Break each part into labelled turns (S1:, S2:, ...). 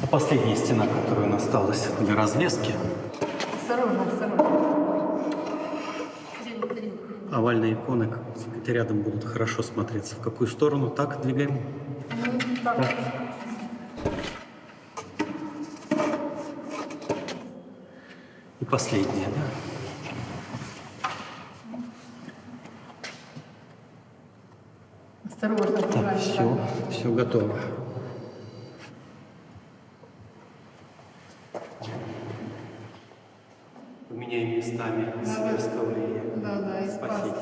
S1: А последняя стена, которая у нас осталась для развески,
S2: Осторожно, осторожно.
S1: овальные иконы как-то рядом будут хорошо смотреться. В какую сторону? Так, двигаем.
S2: Так.
S1: И последняя, да?
S2: Осторожно,
S1: Так,
S2: аккуратно.
S1: все готово. Поменяем местами Северского и
S2: Да, и
S1: Спасителя.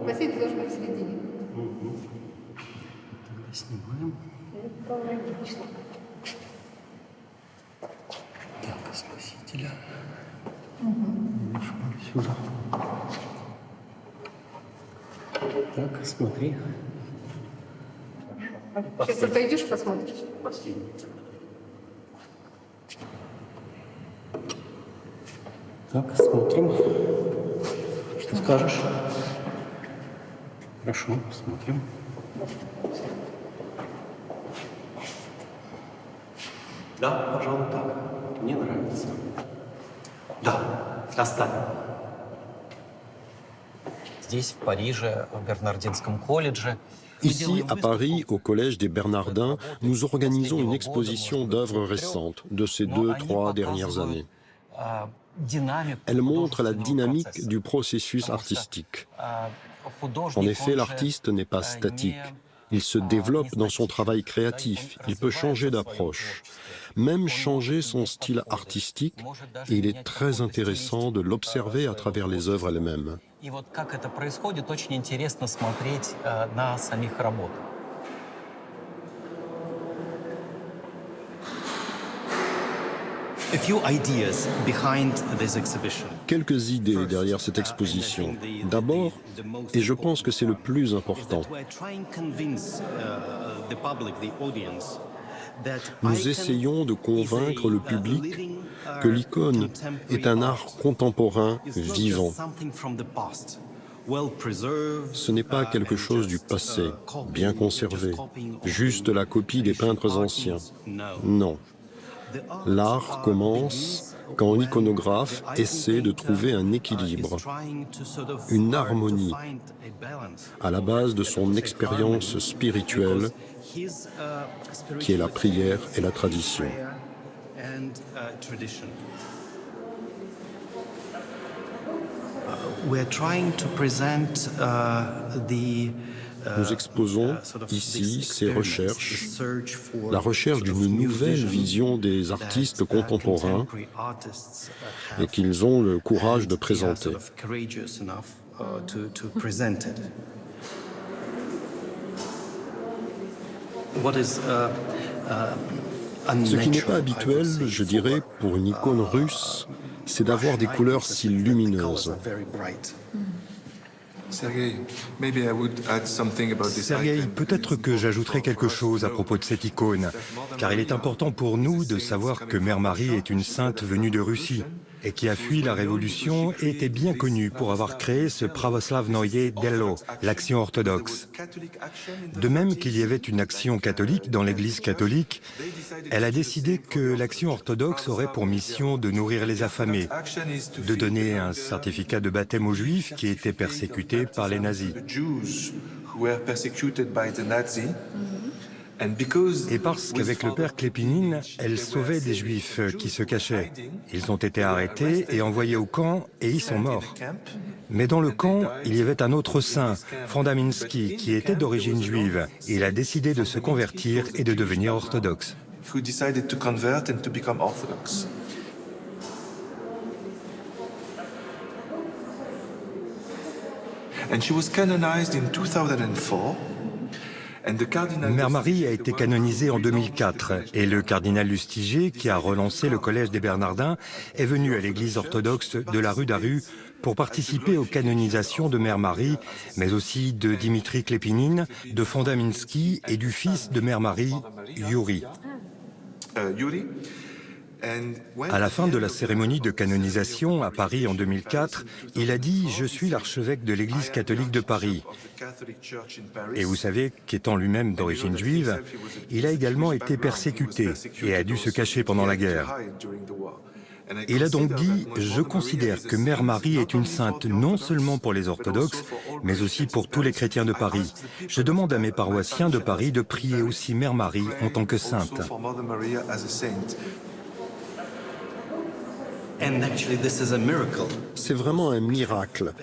S2: Спаситель должен быть в середине.
S1: Тогда снимаем.
S2: Это логично.
S1: Так, Спасителя. Вешаем сюда. Так, смотри.
S2: Сейчас отойдешь, посмотришь.
S1: Последний. Так, смотрим. Что скажешь? Хорошо, смотрим. Да, пожалуй, так. Мне нравится. Да, оставим.
S3: Здесь, в Париже, в Бернардинском колледже.
S4: Ici, à Paris, au Collège des Bernardins, nous organisons une exposition d'œuvres récentes de ces 2-3 dernières années. Elle montre la dynamique du processus artistique. En effet, l'artiste n'est pas statique. Il se développe dans son travail créatif, il peut changer d'approche, même changer son style artistique, et il est très intéressant de l'observer à travers les œuvres elles-mêmes.
S3: И вот как это происходит, очень интересно смотреть на самих работах. A few ideas behind this exhibition.
S4: Quelques idées derrière cette exposition. D'abord, et je pense que c'est le plus important, nous essayons de convaincre le public que l'icône est un art contemporain vivant. Ce n'est pas quelque chose du passé, bien conservé, juste la copie des peintres anciens. Non. L'art commence quand l'iconographe essaie de trouver un équilibre, une harmonie à la base de son expérience spirituelle qui est la prière et la tradition. Nous exposons ici ces recherches, la recherche d'une nouvelle vision des artistes contemporains et qu'ils ont le courage de présenter. Ce qui n'est pas habituel, je dirais, pour une icône russe, c'est d'avoir des couleurs si lumineuses.
S5: Sergueï,
S6: peut-être que j'ajouterai quelque chose à propos de cette icône, car il est important pour nous de savoir que Mère Marie est une sainte venue de Russie et qui a fui la Révolution et était bien connue pour avoir créé ce Pravoslavnoye Dello, l'action orthodoxe. De même qu'il y avait une action catholique dans l'Église catholique, elle a décidé que l'action orthodoxe aurait pour mission de nourrir les affamés, de donner un certificat de baptême aux Juifs qui étaient persécutés par les nazis. Et parce qu'avec le père Klépinine, elle sauvait des Juifs qui se cachaient. Ils ont été arrêtés et envoyés au camp et y sont morts. Mais dans le camp, il y avait un autre saint, Fondaminsky, qui était d'origine juive. Il a décidé de se convertir et de devenir orthodoxe.
S5: And she was canonized in 2004.
S6: Mère Marie a été canonisée en 2004 et le cardinal Lustiger, qui a relancé le Collège des Bernardins, est venu à l'église orthodoxe de la rue d'Aru pour participer aux canonisations de Mère Marie, mais aussi de Dimitri Klépinine, de Fondaminsky et du fils de Mère Marie, Yuri. À la fin de la cérémonie de canonisation à Paris en 2004, il a dit « Je suis l'archevêque de l'Église catholique de Paris ». Et vous savez qu'étant lui-même d'origine juive, il a également été persécuté et a dû se cacher pendant la guerre. Il a donc dit « Je considère que Mère Marie est une sainte non seulement pour les orthodoxes, mais aussi pour tous les chrétiens de Paris. Je demande à mes paroissiens de Paris de prier aussi Mère Marie en tant que sainte. »
S4: C'est vraiment un miracle,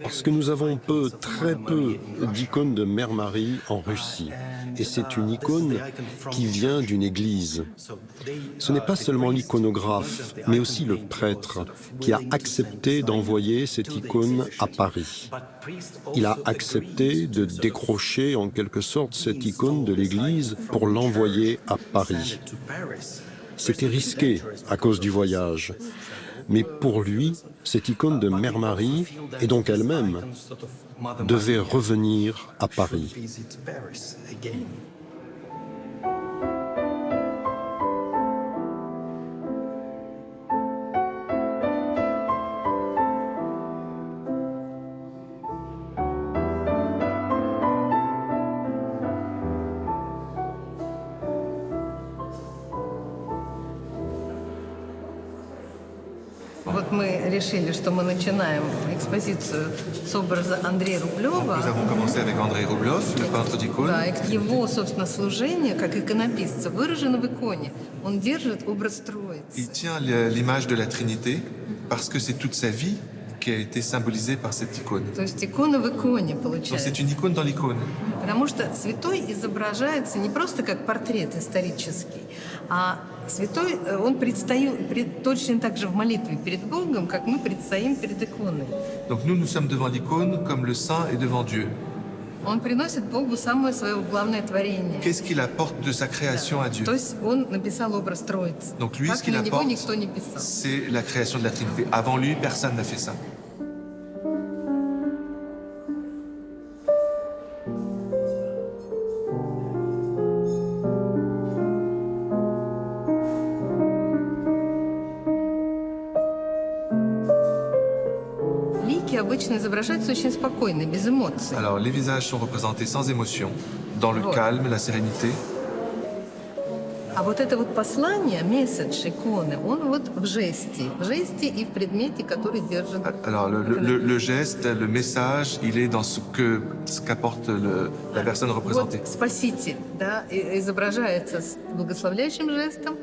S4: parce que nous avons très peu d'icônes de Mère Marie en Russie. Et c'est une icône qui vient d'une église. Ce n'est pas seulement l'iconographe, mais aussi le prêtre qui a accepté d'envoyer cette icône à Paris. Il a accepté de décrocher en quelque sorte cette icône de l'église pour l'envoyer à Paris. C'était risqué à cause du voyage. Mais pour lui, cette icône de Mère Marie, et donc elle-même, devait revenir à Paris.
S7: Вот мы решили, что мы начинаем экспозицию с образа Андрея Рублева.
S5: Nous avons commencé avec Andrei Rublev, le peintre d'icônes.
S7: Да, и его, собственно, служение, как иконописца, выражено в иконе. Он держит образ Троицы.
S5: Il tient l'image de la Trinité parce que c'est toute sa vie qui a été symbolisée par cette icône.
S7: То есть икона в иконе,
S5: Donc
S7: получается.
S5: c'est une icône dans l'icône.
S7: Потому что святой изображается не просто как портрет исторический, а святой, он предстает точно так же в молитве перед Богом, как мы предстоим перед иконой.
S5: Donc nous sommes devant l'icône comme le saint est devant Dieu.
S7: Он приносит Богу самое свое главное творение.
S5: Qu'est-ce qu'il apporte de sa création à Dieu?
S7: То есть он написал образ Троицы.
S5: Donc lui,
S7: Так
S5: ce qu'il
S7: на него
S5: apporte,
S7: никто не писал.
S5: c'est la création de la Trinité. Avant lui, personne n'a fait ça.
S7: Лики обычно изображаются очень спокойно, без эмоций.
S5: Alors les visages sont représentés sans émotion, dans le
S7: Вот.
S5: calme, la sérénité.
S7: А вот это вот послание, месседж иконы, он вот в жесте и в предмете, который держит.
S5: Alors le geste, le message, il est dans ce qu'apporte la personne représentée.
S7: Вот Спаситель, да, изображается с благословляющим жестом.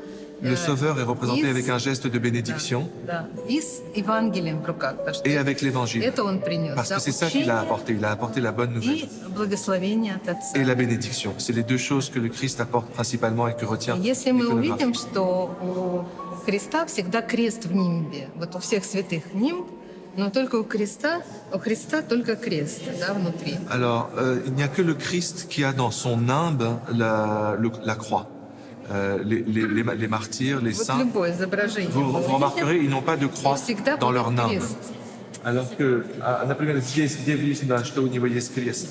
S5: Le Sauveur est représenté
S7: и
S5: avec un geste de bénédiction
S7: Да, и с Евангелием в руках. Потому что
S5: et avec l'évangile.
S7: это он принес.
S5: Parce
S7: Да,
S5: que c'est ça qu'il a
S7: учение
S5: apporté. Il a apporté la bonne nouvelle
S7: и благословение от Отца.
S5: et la bénédiction. C'est les deux choses que le Christ apporte principalement et que retient
S7: Если мы
S5: l'iconographie.
S7: увидим, что у Христа всегда крест в нимбе, вот у всех святых нимб, но только у Христа только крест, да, внутри.
S5: Alors, il n'y a que le Christ qui a dans son nimbe la croix. Les martyrs, les
S7: Вот
S5: saints,
S7: любое изображение
S5: vous
S7: мы
S5: remarquerez,
S7: увидим,
S5: ils n'ont pas de croix
S7: всегда
S5: dans
S7: будет
S5: leur nimbe.
S7: крест.
S5: Alors que, например, здесь, где видно, что у него есть крест.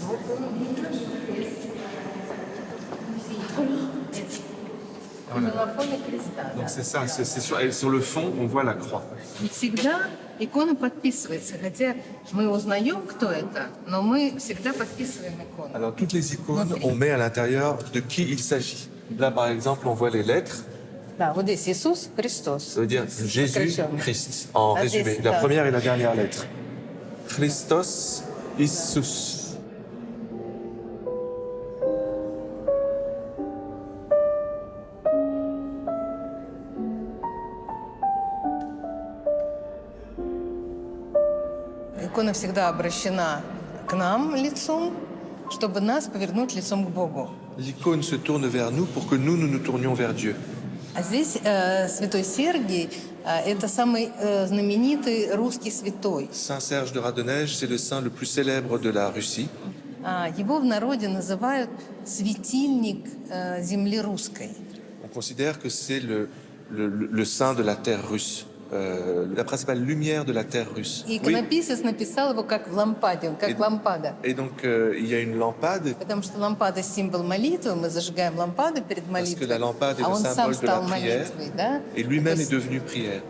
S7: Именно на фоне креста.
S5: Donc c'est ça, sur le fond, on voit la croix.
S7: И всегда икона подписывается, хотя мы узнаем, кто это, но мы всегда подписываем икону.
S5: Alors toutes les icônes, on met à l'intérieur de qui il s'agit. Là, par exemple, on voit les lettres.
S7: Да, вот здесь Иисус Христос.
S5: Ça veut dire Jésus, Christ, en résumé. La première et la dernière lettre. Christos, Isus.
S7: Икона всегда обращена к нам лицом, чтобы нас повернуть лицом к Богу.
S5: L'icône se tourne vers nous pour que nous nous tournions vers Dieu.
S7: А здесь святой Сергий это самый знаменитый русский святой.
S5: Saint Serge de Radonège, c'est le saint le plus célèbre de la Russie.
S7: Его в народе называют светильник земли русской.
S5: On considère que c'est le saint de la terre russe, la principale lumière de la terre russe.
S7: И иконописец написал его как в лампаде, как лампада.
S5: Et donc, il y a une lampade,
S7: Потому что лампада — символ молитвы, мы зажигаем лампады перед
S5: parce que
S7: молитвой,
S5: la lampade est
S7: а
S5: le
S7: он сам
S5: symbole de la
S7: стал
S5: prière,
S7: молитвой, да?
S5: et lui-même
S7: То
S5: est
S7: есть
S5: devenu prière.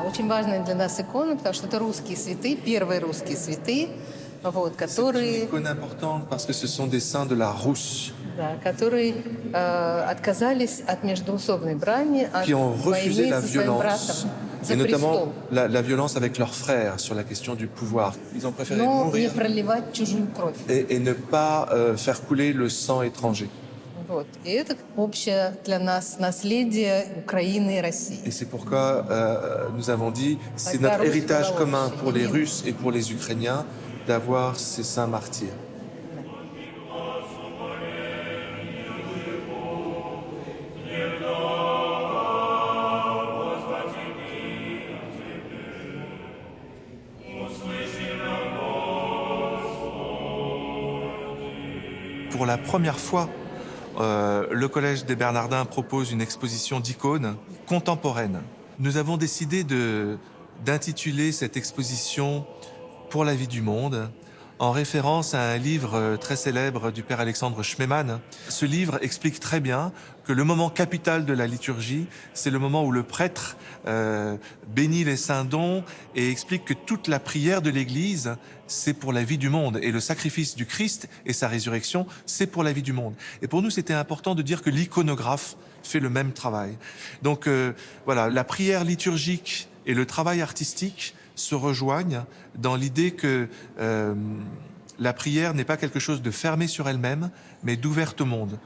S7: Очень важная для нас икона, потому что это русские святые, первые русские святые, вот,
S5: C'est une
S7: которые,
S5: icône importante parce que ce sont des saints de la Rousse
S7: да, которые отказались от междоусобной брани, от
S5: qui ont refusé
S7: войны
S5: la
S7: со своим братом
S5: violence,
S7: за
S5: et notamment
S7: престол,
S5: la violence avec leurs frères sur la question du pouvoir. Ils ont préféré
S7: но не
S5: mourir
S7: проливать чужую кровь.
S5: et ne pas faire couler le sang étranger.
S7: Вот. И это общее для нас наследие Украины и России.
S5: Et c'est pourquoi nous avons dit, c'est notre héritage commun pour les Russes et pour les Ukrainiens d'avoir ces saints martyrs. Pour la première fois, le Collège des Bernardins propose une exposition d'icônes contemporaines. Nous avons décidé d'intituler cette exposition « Pour la vie du monde », en référence à un livre très célèbre du père Alexandre Schmemann. Ce livre explique très bien que le moment capital de la liturgie, c'est le moment où le prêtre bénit les saints dons et explique que toute la prière de l'Église, c'est pour la vie du monde. Et le sacrifice du Christ et sa résurrection, c'est pour la vie du monde. Et pour nous, c'était important de dire que l'iconographe fait le même travail. Donc voilà, la prière liturgique et le travail artistique se rejoignent dans l'idée que la prière n'est pas quelque chose de fermé sur elle-même, mais d'ouverte au monde.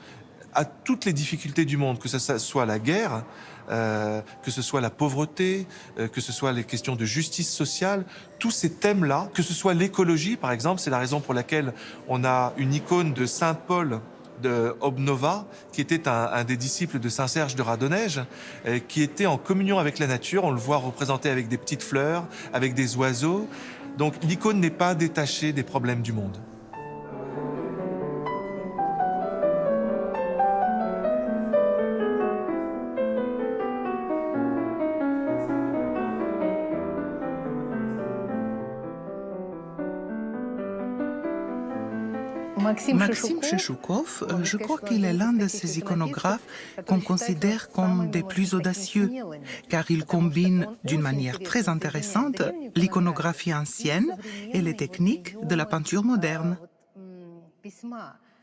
S5: À toutes les difficultés du monde, que ce soit la guerre, que ce soit la pauvreté, que ce soit les questions de justice sociale, tous ces thèmes-là, que ce soit l'écologie, par exemple, c'est la raison pour laquelle on a une icône de Saint Paul de Obnova, qui était un des disciples de Saint Serge de Radonège, qui était en communion avec la nature. On le voit représenté avec des petites fleurs, avec des oiseaux. Donc l'icône n'est pas détachée des problèmes du monde.
S8: Maxime Chechoukoff, je crois qu'il est l'un de ces iconographes qu'on considère comme des plus audacieux, car il combine d'une manière très intéressante l'iconographie ancienne et les techniques de la peinture moderne.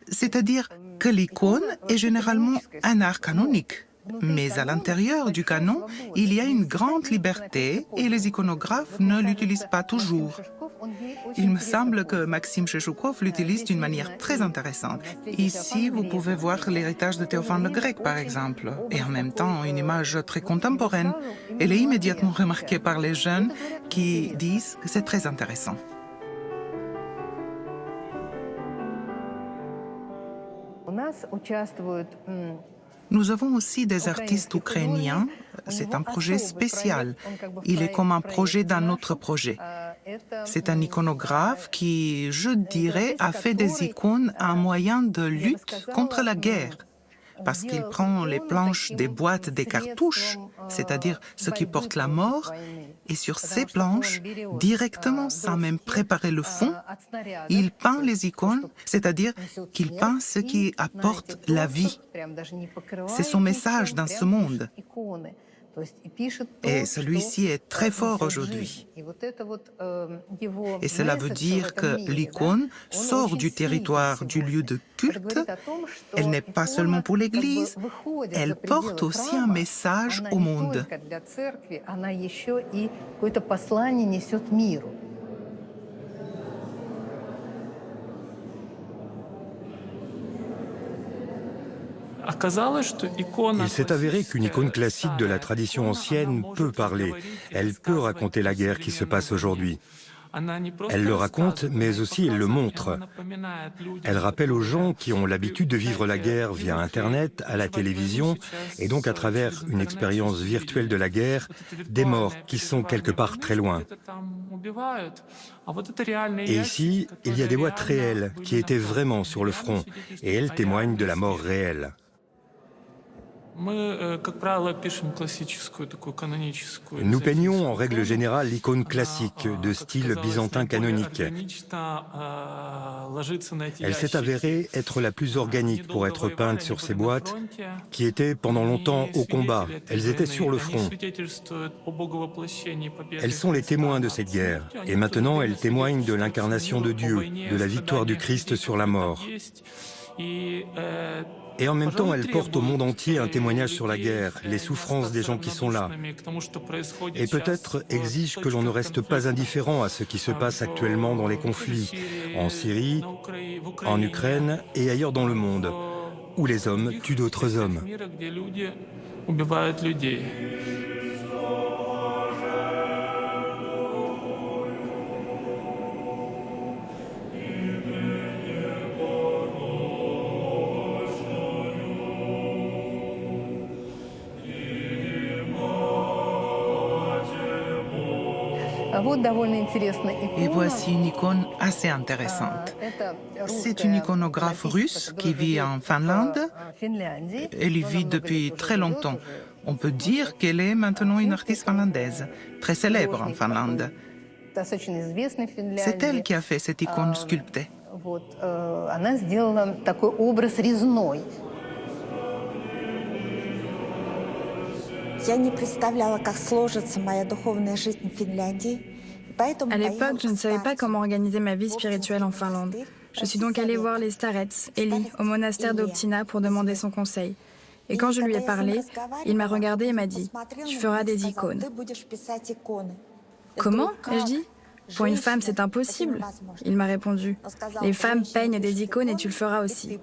S8: C'est-à-dire que l'icône est généralement un art canonique. Mais à l'intérieur du canon, il y a une grande liberté et les iconographes ne l'utilisent pas toujours. Il me semble que Maxime Chechoukoff l'utilise d'une manière très intéressante. Ici, vous pouvez voir l'héritage de Théophane le Grec, par exemple, et en même temps une image très contemporaine. Elle est immédiatement remarquée par les jeunes qui disent que c'est très intéressant. Nous avons aussi des artistes ukrainiens. C'est un projet spécial. Il est comme un projet d'un autre projet. C'est un iconographe qui, je dirais, a fait des icônes un moyen de lutte contre la guerre. Parce qu'il prend les planches des boîtes des cartouches, c'est-à-dire ce qui porte la mort, et sur ces planches, directement sans même préparer le fond, il peint les icônes, c'est-à-dire qu'il peint ce qui apporte la vie. C'est son message dans ce monde. Et celui-ci est très fort aujourd'hui. Et cela veut dire que l'icône sort du territoire du lieu de culte. Elle n'est pas seulement pour l'Église, elle porte aussi un message au monde.
S6: Il s'est avéré qu'une icône classique de la tradition ancienne peut parler. Elle peut raconter la guerre qui se passe aujourd'hui. Elle le raconte, mais aussi elle le montre. Elle rappelle aux gens qui ont l'habitude de vivre la guerre via Internet, à la télévision, et donc à travers une expérience virtuelle de la guerre, des morts qui sont quelque part très loin. Et ici, il y a des boîtes réelles qui étaient vraiment sur le front, et elles témoignent de la mort réelle. Nous peignons en règle générale l'icône classique de style byzantin canonique. Elle s'est avérée être la plus organique pour être peinte sur ces boîtes, qui étaient pendant longtemps au combat. Elles étaient sur le front. Elles sont les témoins de cette guerre, et maintenant elles témoignent de l'incarnation de Dieu, de la victoire du Christ sur la mort. Et en même temps, elle porte au monde entier un témoignage sur la guerre, les souffrances des gens qui sont là. Et peut-être exige que l'on ne reste pas indifférent à ce qui se passe actuellement dans les conflits, en Syrie, en Ukraine et ailleurs dans le monde, où les hommes tuent d'autres hommes.
S8: Et voici une icône assez intéressante. C'est une iconographe russe qui vit en Finlande. Elle y vit depuis très longtemps. On peut dire qu'elle est maintenant une artiste finlandaise, très célèbre en Finlande. C'est elle qui a fait cette icône sculptée.
S9: À l'époque, je ne savais pas comment organiser ma vie spirituelle en Finlande. Je suis donc allée voir les starets, Eli, au monastère d'Optina pour demander son conseil. Et quand je lui ai parlé, il m'a regardé et m'a dit « Tu feras des icônes ». Comment ? ai-je dit. Pour une femme, c'est impossible. Il m'a répondu « Les femmes peignent des icônes et tu le feras aussi ».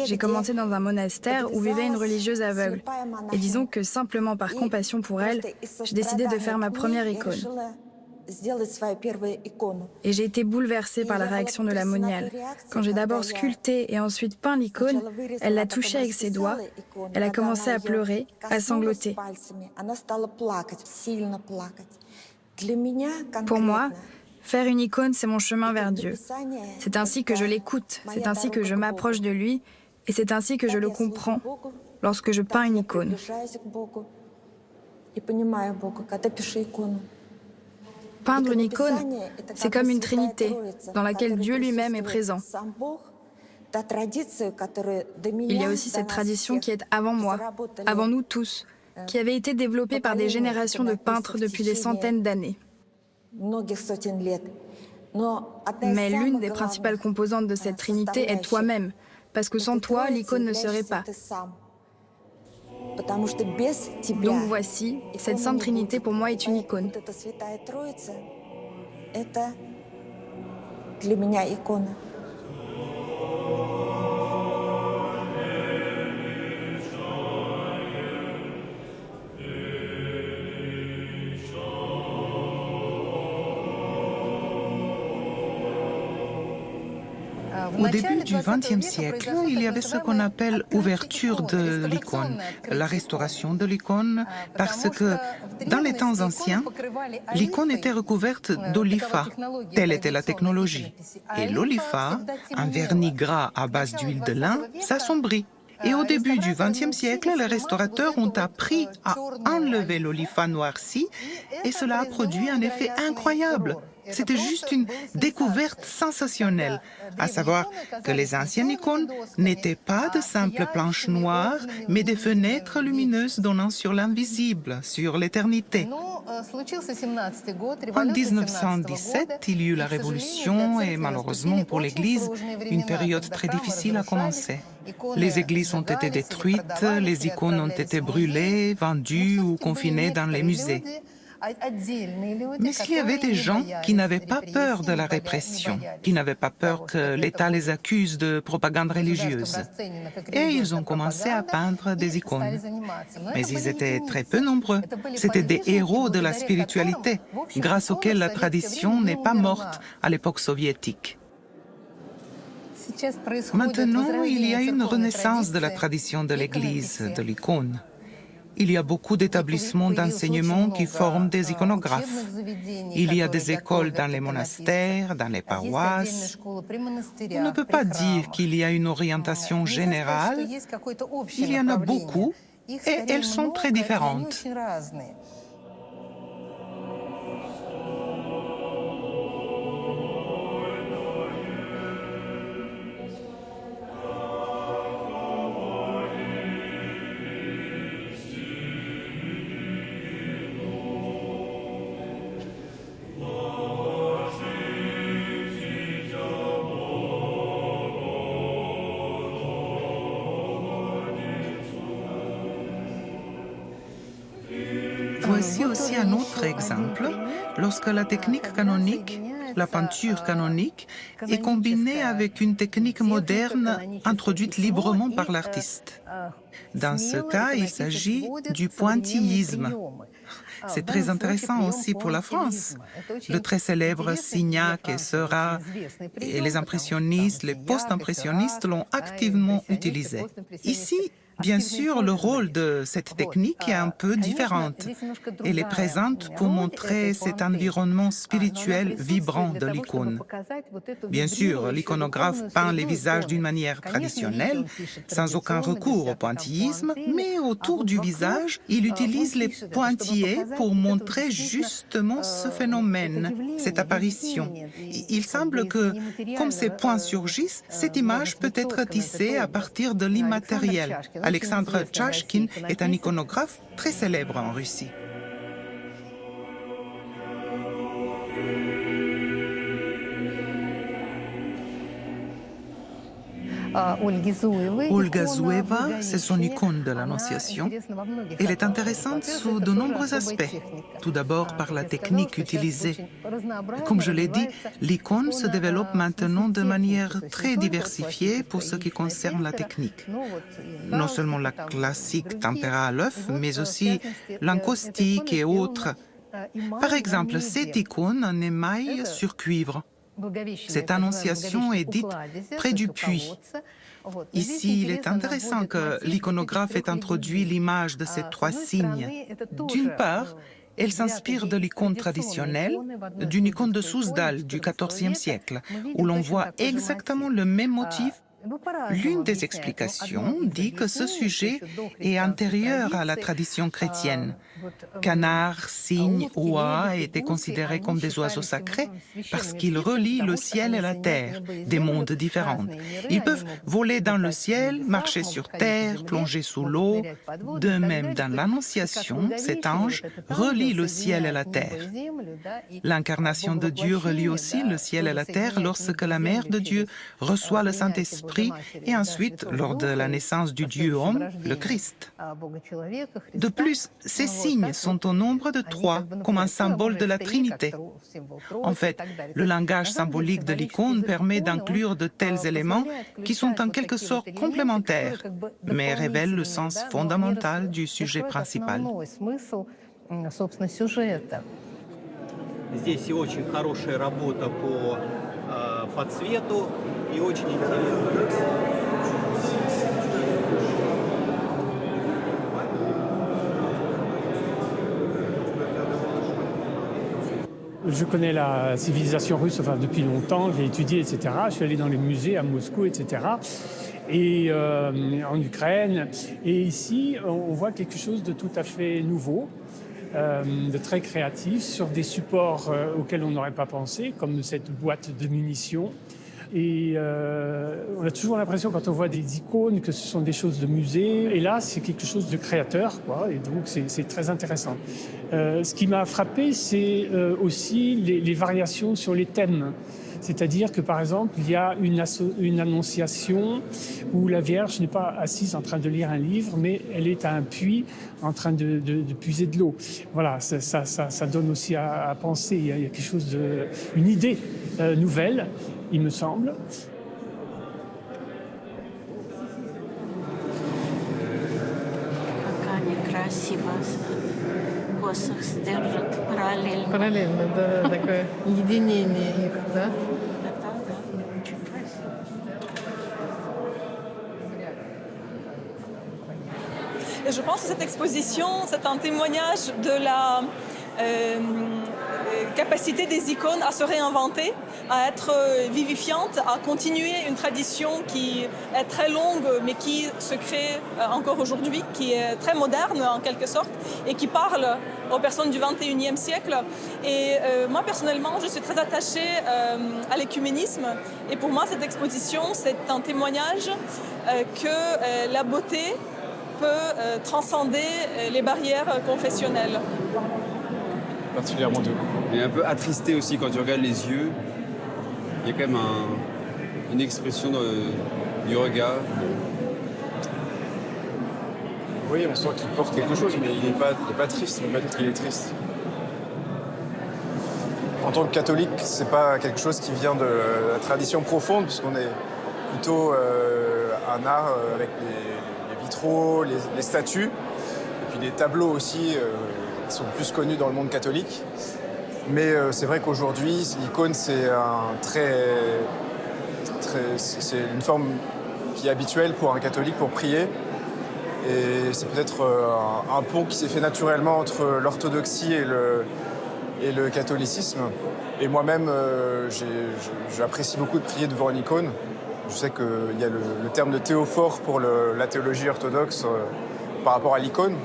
S9: J'ai commencé dans un monastère où vivait une religieuse aveugle. Et disons que simplement par compassion pour elle, j'ai décidé de faire ma première icône. Et j'ai été bouleversée par la réaction de la moniale. Quand j'ai d'abord sculpté et ensuite peint l'icône, elle l'a touchée avec ses doigts. Elle a commencé à pleurer, à sangloter. Pour moi, faire une icône, c'est mon chemin vers Dieu. C'est ainsi que je l'écoute, c'est ainsi que je m'approche de lui, et c'est ainsi que je le comprends lorsque je peins une icône. Peindre une icône, c'est comme une trinité dans laquelle Dieu lui-même est présent. Il y a aussi cette tradition qui est avant moi, avant nous tous, qui avait été développée par des générations de peintres depuis des centaines d'années. Mais l'une des principales composantes de cette trinité est toi-même, parce que sans toi, l'icône ne serait pas. Donc voici, cette Sainte Trinité pour moi est une icône.
S8: Au début du XXe siècle, il y avait ce qu'on appelle ouverture de l'icône, la restauration de l'icône, parce que dans les temps anciens, l'icône était recouverte d'olifa. Telle était la technologie. Et l'olifa, un vernis gras à base d'huile de lin, s'assombrit. Et au début du XXe siècle, les restaurateurs ont appris à enlever l'olifa noirci et cela a produit un effet incroyable. C'était juste une découverte sensationnelle, à savoir que les anciennes icônes n'étaient pas de simples planches noires, mais des fenêtres lumineuses donnant sur l'invisible, sur l'éternité. En 1917, il y eut la Révolution et malheureusement pour l'Église, une période très difficile a commencé. Les églises ont été détruites, les icônes ont été brûlées, vendues ou confinées dans les musées. Mais s'il y avait des gens qui n'avaient pas peur de la répression, qui n'avaient pas peur que l'État les accuse de propagande religieuse, et ils ont commencé à peindre des icônes. Mais ils étaient très peu nombreux. C'était des héros de la spiritualité, grâce auxquels la tradition n'est pas morte à l'époque soviétique. Maintenant, il y a une renaissance de la tradition de l'Église, de l'icône. Il y a beaucoup d'établissements d'enseignement qui forment des iconographes. Il y a des écoles dans les monastères, dans les paroisses. On ne peut pas dire qu'il y a une orientation générale. Il y en a beaucoup et elles sont très différentes. Voici aussi un autre exemple, lorsque la technique canonique, la peinture canonique, est combinée avec une technique moderne introduite librement par l'artiste. Dans ce cas, il s'agit du pointillisme. C'est très intéressant aussi pour la France. Le très célèbre Signac et Seurat et les impressionnistes, les post-impressionnistes l'ont activement utilisé. Ici, bien sûr, le rôle de cette technique est un peu différent. Elle est présente pour montrer cet environnement spirituel vibrant de l'icône. Bien sûr, l'iconographe peint les visages d'une manière traditionnelle, sans aucun recours au pointillisme, mais autour du visage, il utilise les pointillés pour montrer justement ce phénomène, cette apparition. Il semble que, comme ces points surgissent, cette image peut être tissée à partir de l'immatériel. Alexandre Tchachkin est un iconographe très célèbre en Russie. Olga Zueva, c'est son icône de l'Annonciation. Elle est intéressante sous de nombreux aspects. Tout d'abord par la technique utilisée. Comme je l'ai dit, l'icône se développe maintenant de manière très diversifiée pour ce qui concerne la technique. Non seulement la classique tempéra à l'œuf, mais aussi l'encaustique et autres. Par exemple, cette icône en émail sur cuivre. Cette annonciation est dite près du puits. Ici, il est intéressant que l'iconographe ait introduit l'image de ces trois signes. D'une part, elle s'inspire de l'icône traditionnelle, d'une icône de Souzdal du XIVe siècle, où l'on voit exactement le même motif. L'une des explications dit que ce sujet est antérieur à la tradition chrétienne. Canards, cygnes, oies étaient considérés comme des oiseaux sacrés parce qu'ils relient le ciel et la terre, des mondes différents. Ils peuvent voler dans le ciel, marcher sur terre, plonger sous l'eau. De même, dans l'Annonciation, cet ange relie le ciel et la terre. L'incarnation de Dieu relie aussi le ciel et la terre lorsque la Mère de Dieu reçoit le Saint-Esprit et ensuite lors de la naissance du Dieu-homme, le Christ. De plus, ces signes sont au nombre de 3, comme un symbole de la Trinité. En fait, le langage symbolique de l'icône permet d'inclure de tels éléments qui sont en quelque sorte complémentaires, mais révèlent le sens fondamental du sujet principal.
S1: Здесь и очень хорошая работа по цвету и очень интересно.
S10: Je connais la civilisation russe depuis longtemps, j'ai étudié, etc. Je suis allé dans les musées à Moscou, etc. Et en Ukraine. Et ici, on voit quelque chose de tout à fait nouveau, de très créatif, sur des supports auxquels on n'aurait pas pensé, comme cette boîte de munitions. Et on a toujours l'impression, quand on voit des icônes, que ce sont des choses de musée. Et là, c'est quelque chose de créateur, quoi. Et donc, c'est très intéressant. Ce qui m'a frappé, c'est aussi les variations sur les thèmes. C'est-à-dire que, par exemple, il y a une annonciation où la Vierge n'est pas assise en train de lire un livre, mais elle est à un puits en train de puiser de l'eau. Voilà, ça donne aussi à penser. Il y a quelque chose une idée nouvelle, il me semble.
S2: Параллельно, да, такое единение их, да?
S11: Et je pense que cette exposition, c'est un témoignage de la capacité des icônes à se réinventer, à être vivifiantes, à continuer une tradition qui est très longue, mais qui se crée encore aujourd'hui, qui est très moderne en quelque sorte, et qui parle aux personnes du XXIe siècle. Et moi, personnellement, je suis très attachée à l'écuménisme. Et pour moi, cette exposition, c'est un témoignage que la beauté peut transcender les barrières confessionnelles.
S12: Particulièrement doux. Et un peu attristé aussi quand tu regardes les yeux. Il y a quand même une expression du regard.
S13: Oui, on sent qu'il porte quelque chose, mais il n'est pas triste, mais peut-être qu'il est triste. En tant que catholique, c'est pas quelque chose qui vient de la tradition profonde, puisqu'on est plutôt un art avec les vitraux, les statues, et puis les tableaux aussi qui sont plus connus dans le monde catholique. Mais c'est vrai qu'aujourd'hui, l'icône, c'est c'est une forme qui est habituelle pour un catholique pour prier. Et c'est peut-être un pont qui s'est fait naturellement entre l'orthodoxie et le catholicisme. Et moi-même, j'apprécie beaucoup de prier devant une icône. Je sais qu'il y a le terme de théophore pour la théologie orthodoxe par rapport à l'icône.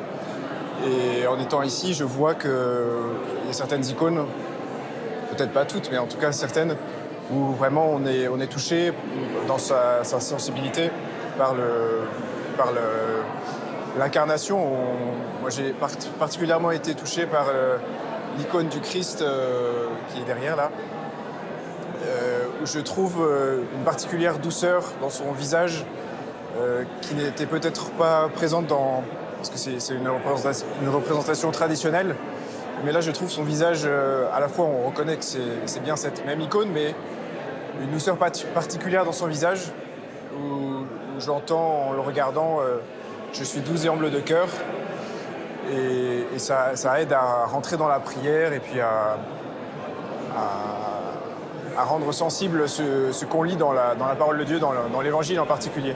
S13: Et en étant ici, je vois qu'il y a certaines icônes, peut-être pas toutes, mais en tout cas certaines, où vraiment on est touché dans sa sensibilité par l'incarnation. Moi, j'ai particulièrement été touché par l'icône du Christ qui est derrière là, où je trouve une particulière douceur dans son visage qui n'était peut-être pas présente parce que c'est une représentation traditionnelle. Mais là, je trouve son visage, à la fois, on reconnaît que c'est bien cette même icône, mais une douceur particulière dans son visage, où j'entends, en le regardant, je suis doux et humble de cœur. Et ça aide à rentrer dans la prière et puis à rendre sensible ce qu'on lit dans la parole de Dieu, dans l'Évangile en particulier.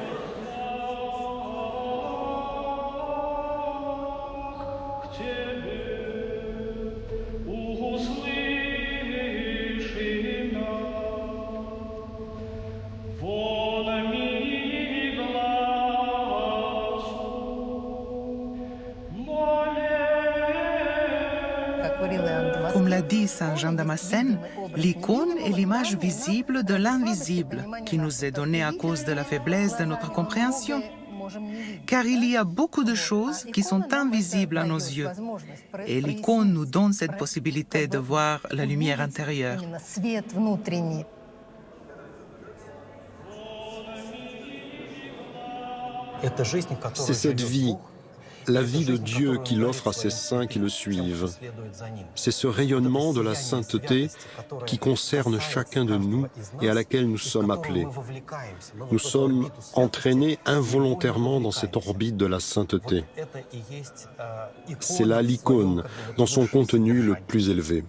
S8: Comme l'a dit Saint Jean Damascène, l'icône est l'image visible de l'invisible qui nous est donnée à cause de la faiblesse de notre compréhension. Car il y a beaucoup de choses qui sont invisibles à nos yeux. Et l'icône nous donne cette possibilité de voir la lumière intérieure.
S4: C'est cette vie, la vie de Dieu qu'il offre à ses saints qui le suivent. C'est ce rayonnement de la sainteté qui concerne chacun de nous et à laquelle nous sommes appelés. Nous sommes entraînés involontairement dans cette orbite de la sainteté. C'est là l'icône, dans son contenu le plus élevé.